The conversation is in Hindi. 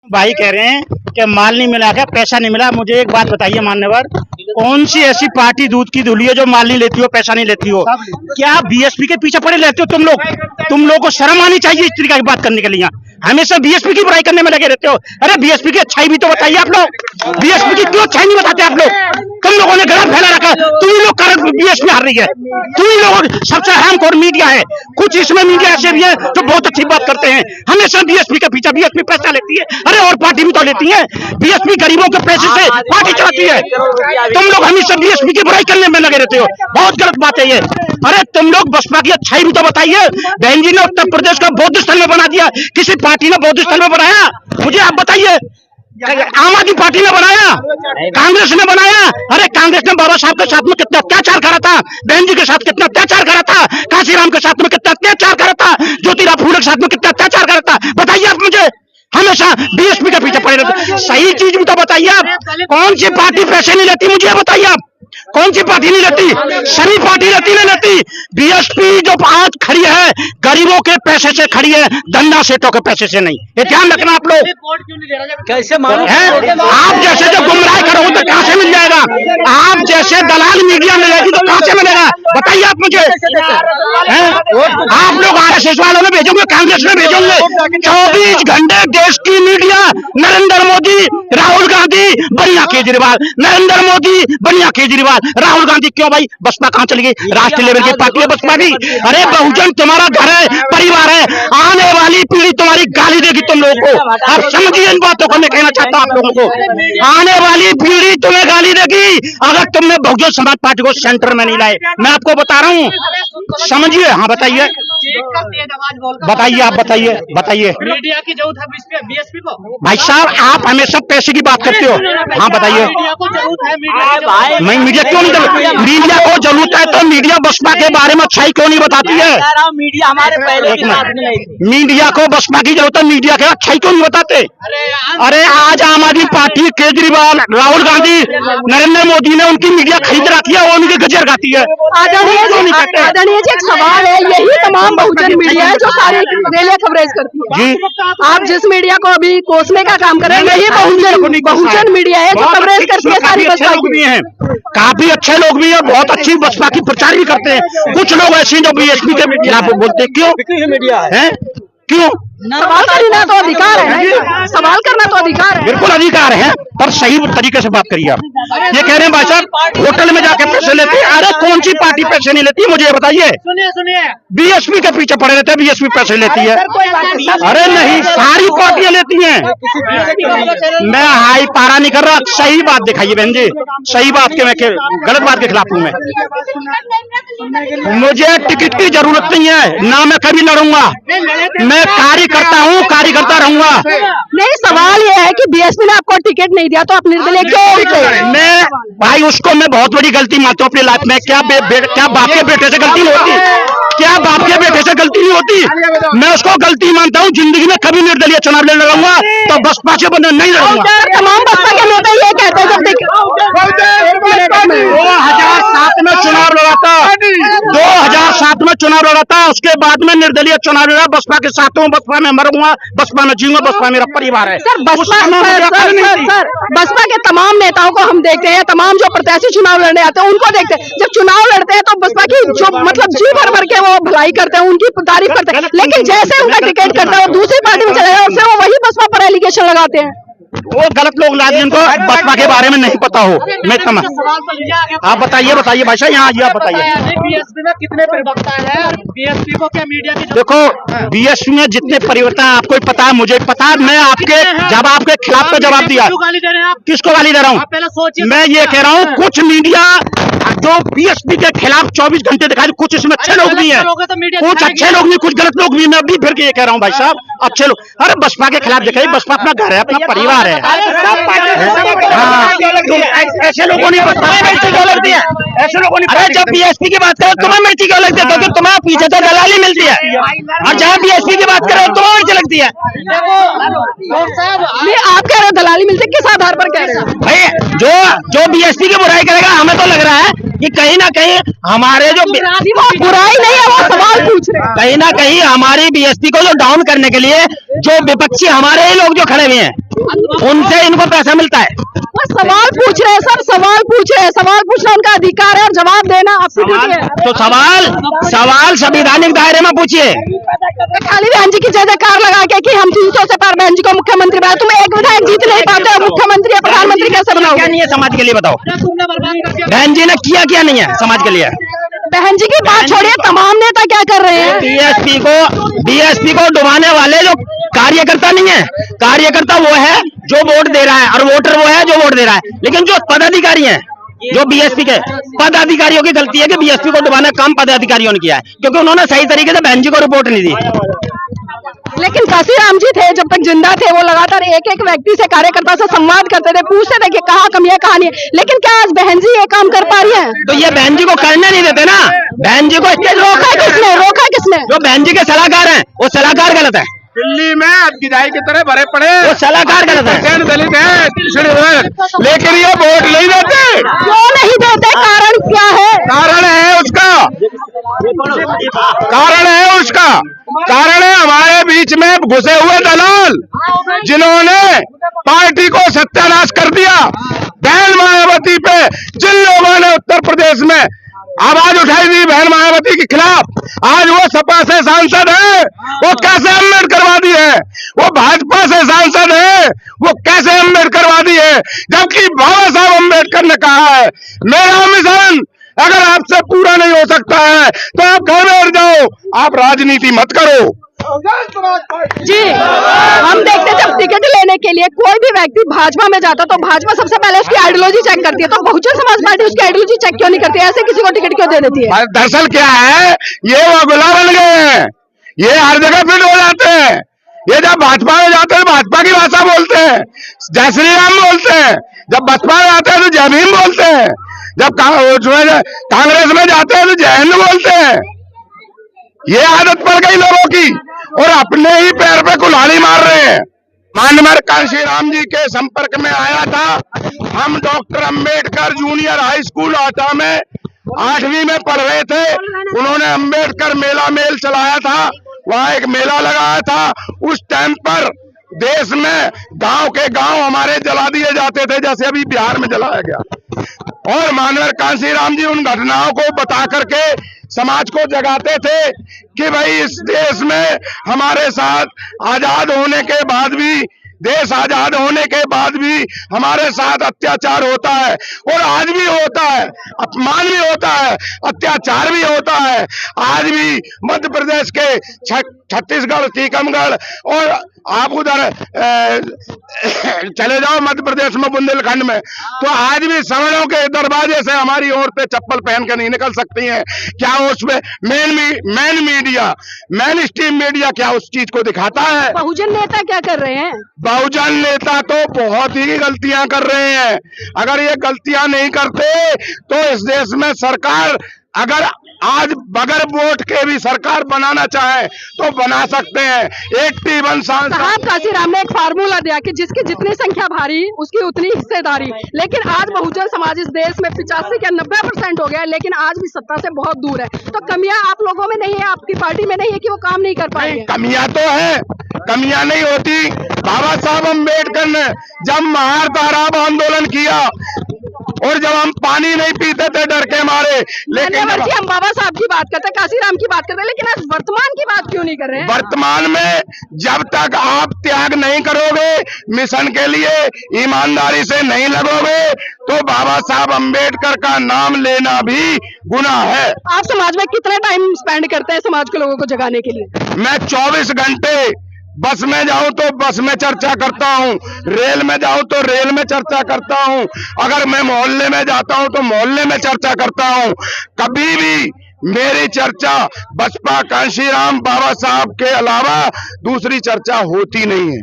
भाई कह रहे हैं कि माल नहीं मिला, क्या पैसा नहीं मिला। मुझे एक बात बताइए मान्यवर, कौन सी ऐसी पार्टी दूध की धुली है जो माल नहीं लेती हो, पैसा नहीं लेती हो? क्या बीएसपी के पीछे पड़े रहते हो तुम लोग? तुम लोगों को शर्म आनी चाहिए इस तरीके की बात करने के लिए। हमेशा बीएसपी की बुराई करने में लगे रहते हो। अरे बीएसपी की अच्छाई भी तो बताइए आप लोग। बीएसपी की क्यों अच्छाई नहीं बताते आप लोग? तुम लोगों ने गलत फैला रखा, तुम लोग कारण बीएसपी हार रही है। तुम लोग सबसे अहम कोर मीडिया है। कुछ इसमें मीडिया ऐसे भी है जो बहुत अच्छी बात करते हैं। हमेशा बीएसपी के पीछे, बीएसपी पैसा लेती है। अरे और पार्टी भी तो लेती है। बीएसपी गरीबों के पैसे से पार्टी चलाती है। तुम लोग हमेशा बीएसपी की बुराई करने में लगे रहते हो। बहुत गलत बात है ये। अरे तुम लोग बसपा की अच्छाई भी तो बताइए। बहन जी ने उत्तर प्रदेश का बौद्ध स्थल में बना दिया, किसी पार्टी ने बौद्ध स्थल में बनाया? मुझे आप बताइए। आम आदमी पार्टी ने बनाया, कांग्रेस ने बनाया? अरे कांग्रेस ने बाबा साहब के साथ में कितना अत्याचार करा था, बहन जी के साथ कितना अत्याचार करा था, काशीराम के साथ में कितना अत्याचार करा था, ज्योतिराव फूले के साथ में कितना अत्याचार करा था। बताइए आप मुझे। हमेशा बीएसपी के पीछे पड़े रहते। सही चीज भी तो बताइए आप। कौन सी पार्टी पैसे नहीं लेती, मुझे बताइए आप। कौन सी पार्टी नहीं लेती? सभी पार्टी लेती नहीं लेती। बीएसपी जो आज खड़ी है गरीबों के पैसे से खड़ी है, धंधा सेठों के पैसे से नहीं। ये ध्यान रखना आप लोग। कैसे मालूम है? आप जैसे जो गुमराह करो तो कहां से मिल जाएगा? आप जैसे दलाल मीडिया मिलेगी तो कहां से मिलेगा? बताइए आप मुझे। आप लोग आरएसएस वालों में भेजोगे, कांग्रेस में भेजोगे? 24 घंटे देश की मीडिया, नरेंद्र मोदी, राहुल गांधी, बढ़िया केजरीवाल, नरेंद्र मोदी, बढ़िया केजरीवाल, राहुल गांधी। क्यों भाई? बसपा कहां चली गई? राष्ट्रीय लेवल की पार्टी है बसपा की। अरे बहुजन तुम्हारा घर है, परिवार है। आने वाली पीढ़ी तुम्हारी गाली देगी तुम लोगों को। आप समझिए इन बातों को। मैं कहना चाहता हूं आप लोगों को, आने वाली पीढ़ी तुम्हें गाली देगी अगर तुमने बहुजन समाज पार्टी को सेंटर में नहीं लाए। मैं आपको बता रहा हूँ, समझिए। हाँ बताइए, बताइए आप, बताइए बताइए। मीडिया की जरूरत है बीएसपी को? भाई साहब आप हमेशा पैसे की बात करते हो। हाँ बताइए। मैं मीडिया क्यों नहीं जरूरत? मीडिया को जरूरत है तो मीडिया बसपा के बारे में अच्छाई क्यों नहीं बताती है? मीडिया हमारे पहले मीडिया को बसपा की जरूरत है, मीडिया के अच्छाई क्यों नहीं बताते? अरे आज आम आदमी पार्टी, केजरीवाल, राहुल गांधी, नरेंद्र मोदी ने उनकी मीडिया खरीद रखी है, वो उनकी गजर गाती है। आदरणीय जी, एक सवाल है। यही तमाम बहुजन मीडिया है जो सारी रेलिया कवरेज करती है जी। आप जिस मीडिया को अभी कोसने का काम कर रहे हैं, यही बहुजन मीडिया है जो कवरेज करती है सारी बसपा की। हैं काफी अच्छे लोग भी है, बहुत अच्छी बसपा की प्रचार भी करते हैं। कुछ लोग ऐसे जो बीएसपी के खिलाफ बोलते हैं। क्यों मीडिया है? क्यों? सवाल करना तो अधिकार है, सवाल करना तो अधिकार है, बिल्कुल अधिकार है, पर सही तरीके से बात करिए आप। ये कह रहे हैं भाई साहब होटल में जाके पैसे लेते हैं। अरे कौन सी पार्टी पैसे नहीं लेती मुझे बताइए? सुनिए बीएसपी के पीछे पड़े रहते हैं, बीएसपी पैसे लेती है। अरे नहीं, सारी पार्टियां लेती हैं। मैं हाई पारा नहीं कर रहा, सही बात दिखाइए बहन जी, सही बात के। मैं गलत बात के खिलाफ हूँ। मैं मुझे टिकट की जरूरत नहीं है, ना मैं कभी लड़ूंगा। मैं कार्यकर्ता हूँ, कार्यकर्ता रहूंगा। नहीं, सवाल ये है कि बीएसपी ने आपको टिकट नहीं दिया तो आप निर्दलीय क्यों थे? मैं भाई उसको मैं बहुत बड़ी गलती मानता हूँ अपनी लाइफ में। क्या बाप के बेटे से गलती नहीं होती? क्या बाप के बेटे से गलती नहीं होती? मैं उसको गलती मानता हूँ। जिंदगी में कभी निर्दलीय चुनाव लड़ लड़ूंगा तो बसपा से बने नहीं लड़ूंगा। तमाम बसपा के नेता ये कहते हैं जब 2007 में चुनाव लड़ा था, 2007 में चुनाव लड़ा था, उसके बाद में निर्दलीय चुनाव लड़ा। बसपा के साथ हूँ, बसपा में मरूंगा, बसपा में जीऊंगा, बसपा मेरा परिवार है। सर बसपा के तमाम नेताओं को हम देखते हैं, तमाम जो प्रत्याशी चुनाव लड़ने आते हैं उनको देखते हैं। जब चुनाव लड़ते हैं तो बसपा की जो मतलब जी भर के वो भलाई करते हैं, उनकी तारीफ करते हैं, लेकिन जैसे उनका टिकट करता है वो दूसरी पार्टी में चले जाए, उससे वो वही बसपा पर एलिगेशन लगाते हैं। वो गलत लोग लाते, जिनको बसपा के बारे में नहीं पता हो। मैं समझ। आप बताइए भाई साहब, यहाँ आप बताइए। बीएसपी में कितने परिवर्तन है? बीएसपी को क्या मीडिया की? देखो बीएसपी में जितने परिवर्तन आपको ही पता है, मुझे पता है। मैं आपके जब आपके खिलाफ का जवाब दिया। गाली दे रहे हैं आप? किसको गाली दे रहा हूँ? पहले सोचिए। मैं ये कह रहा हूँ कुछ मीडिया जो बीएसपी के खिलाफ 24 घंटे दिखाई, कुछ इसमें अच्छे लोग भी हैं, कुछ अच्छे लोग भी, कुछ गलत लोग भी। मैं अभी फिर ये कह रहा हूँ भाई साहब अच्छे लोग। अरे बसपा के खिलाफ दिखाई, बसपा अपना घर है, अपना परिवार है। हाँ ऐसे लोगों ने मिर्ची क्यों लगती है? ऐसे लोगों ने। अरे जब बीएसपी की बात करो तुम्हें मिर्ची क्यों लगती है? क्योंकि तुम्हें पीछे तो दलाली मिलती है, और जहाँ बीएसपी की बात करो तुम्हें मिर्ची लगती है। आप कह रहे हो दलाली मिलती है, किस आधार पर कह रहे हो? भाई जो बीएसपी की बुराई करेगा, हमें तो लग रहा है कि कहीं ना कहीं हमारे जो बुराई नहीं है, वो सवाल पूछ रहे हैं। कहीं ना कहीं हमारी बीएसपी को जो डाउन करने के लिए जो विपक्षी हमारे ही लोग जो खड़े हुए हैं, उनसे इनको पैसा मिलता है। वो सवाल पूछ रहे हैं सर, सवाल पूछ रहे हैं, सवाल पूछना उनका अधिकार है और जवाब देना आपकी ड्यूटी है। तो सवाल संवैधानिक दायरे में पूछिए। खाली बहन जी की जय जयकार लगा के कि हम 300 से पार बहन जी को मुख्यमंत्री बनाए, तुम एक विधायक जीत नहीं पाते हो, मुख्यमंत्री या प्रधानमंत्री कैसे बनाओ? क्या नहीं है समाज के लिए बताओ? बहन जी ने किया क्या नहीं है समाज के लिए? बहन जी की बात छोड़िए, तमाम नेता क्या कर रहे हैं? बीएसपी को डुबाने वाले जो कार्यकर्ता नहीं है, कार्यकर्ता वो है जो वोट दे रहा है और वोटर वो है जो वोट दे रहा है। लेकिन जो पदाधिकारी हैं, जो बीएसपी के पदाधिकारियों की गलती है कि बीएसपी को डुबाने का काम पदाधिकारियों ने किया है, क्योंकि उन्होंने सही तरीके से बहन जी को रिपोर्ट नहीं दी। लेकिन काशीराम जी थे, जब तक जिंदा थे वो लगातार एक एक व्यक्ति से, कार्यकर्ता से संवाद करते थे, पूछते थे कि कहाँ कमी है कहाँ नहीं है। लेकिन क्या आज बहन जी ये काम कर पा रही हैं? तो ये बहन जी को करने नहीं देते ना। बहन जी को रोका किसने? रोका किसने? जो बहन जी के सलाहकार हैं वो सलाहकार गलत है। दिल्ली में गिदाई की तरह भरे पड़े वो सलाहकार गलत है। दलित है, लेकिन ये वोट नहीं देते। क्यों नहीं देते? कारण क्या है? कारण है उसका कारण है हमारे बीच में घुसे हुए दलाल, जिन्होंने पार्टी को सत्यानाश कर दिया। बहन मायावती पे जिन लोगों ने उत्तर प्रदेश में आवाज उठाई थी बहन मायावती के खिलाफ, आज वो सपा से सांसद है, वो कैसे अम्बेडकरवादी है? वो भाजपा से सांसद है, वो कैसे अम्बेडकरवादी है? जबकि बाबा साहब अम्बेडकर ने कहा है, मेरा मिशन अगर आपसे पूरा नहीं हो सकता है तो आप घर बैठ जाओ, आप राजनीति मत करो। जी, हम देखते हैं जब टिकट लेने के लिए कोई भी व्यक्ति भाजपा में जाता तो भाजपा सबसे पहले उसकी आइडियोलॉजी चेक करती है, तो बहुजन समाज पार्टी उसकी आइडियोलॉजी चेक क्यों नहीं करती? ऐसे किसी को टिकट क्यों दे देती है? दरअसल क्या है, ये वो गुलाम बन गए हैं, ये हर जगह फिट हो जाते हैं। ये जब भाजपा में जाते हैं भाजपा की भाषा बोलते हैं, जय श्री राम बोलते हैं। जब बसपा में जाते हैं तो जय भीम बोलते हैं। जब कांग्रेस में जाते हैं तो जय हिंद बोलते हैं। ये आदत पड़ गई लोगों की और अपने ही पैर पे कुल्हाड़ी मार रहे हैं। माननीय कांशीराम जी के संपर्क में आया था। हम doctor Ambedkar junior high school आटा में 8वीं में पढ़ रहे थे। उन्होंने अंबेडकर मेला मेल चलाया था, वहाँ एक मेला लगाया था। उस टाइम पर देश में गांव के गांव हमारे जला दिए जाते थे, जैसे अभी बिहार में जलाया गया। और माननीय कांशीराम जी उन घटनाओं को बता करके समाज को जगाते थे कि भाई इस देश में हमारे साथ आजाद होने के बाद भी, देश आजाद होने के बाद भी हमारे साथ अत्याचार होता है और आज भी होता है, अपमान भी होता है, अत्याचार भी होता है। आज भी मध्य प्रदेश के छत्तीसगढ़, टीकमगढ़ और आप उधर चले जाओ मध्य प्रदेश में बुंदेलखंड में, तो आज भी सवर्णों के दरवाजे से हमारी औरतें चप्पल पहन कर नहीं निकल सकती हैं। क्या उसमें मेन स्ट्रीम मीडिया क्या उस चीज को दिखाता है? बहुजन नेता क्या कर रहे हैं? बहुजन नेता तो बहुत ही गलतियां कर रहे हैं। अगर ये गलतियां नहीं करते तो इस देश में सरकार, अगर आज बगैर वोट के भी सरकार बनाना चाहे तो बना सकते हैं। 81 सांसद। साहब काशीराम ने एक फार्मूला दिया कि जिसकी जितनी संख्या भारी उसकी उतनी हिस्सेदारी, लेकिन आज बहुजन समाज इस देश में 85 या 90% हो गया है, लेकिन आज भी सत्ता से बहुत दूर है। तो कमियां आप लोगों में नहीं है, आपकी पार्टी में नहीं है कि वो काम नहीं कर पाएंगे? कमियां तो है, कमियां नहीं होती। बाबा साहब अम्बेडकर ने जब महार तालाब आंदोलन किया और जब हम पानी नहीं पीते थे डर के मारे, लेकिन हम बाबा साहब की बात करते हैं, काशीराम की बात करते हैं, लेकिन आज वर्तमान की बात क्यों नहीं कर रहे हैं? वर्तमान में जब तक आप त्याग नहीं करोगे, मिशन के लिए ईमानदारी से नहीं लगोगे, तो बाबा साहब अम्बेडकर का नाम लेना भी गुनाह है। आप समाज में कितना टाइम स्पेंड करते हैं समाज के लोगों को जगाने के लिए? मैं 24 घंटे बस में जाऊं तो बस में चर्चा करता हूं, रेल में जाऊं तो रेल में चर्चा करता हूं, अगर मैं मोहल्ले में जाता हूं तो मोहल्ले में चर्चा करता हूं। कभी भी मेरी चर्चा बसपा, कांशीराम, बाबा साहब के अलावा दूसरी चर्चा होती नहीं है।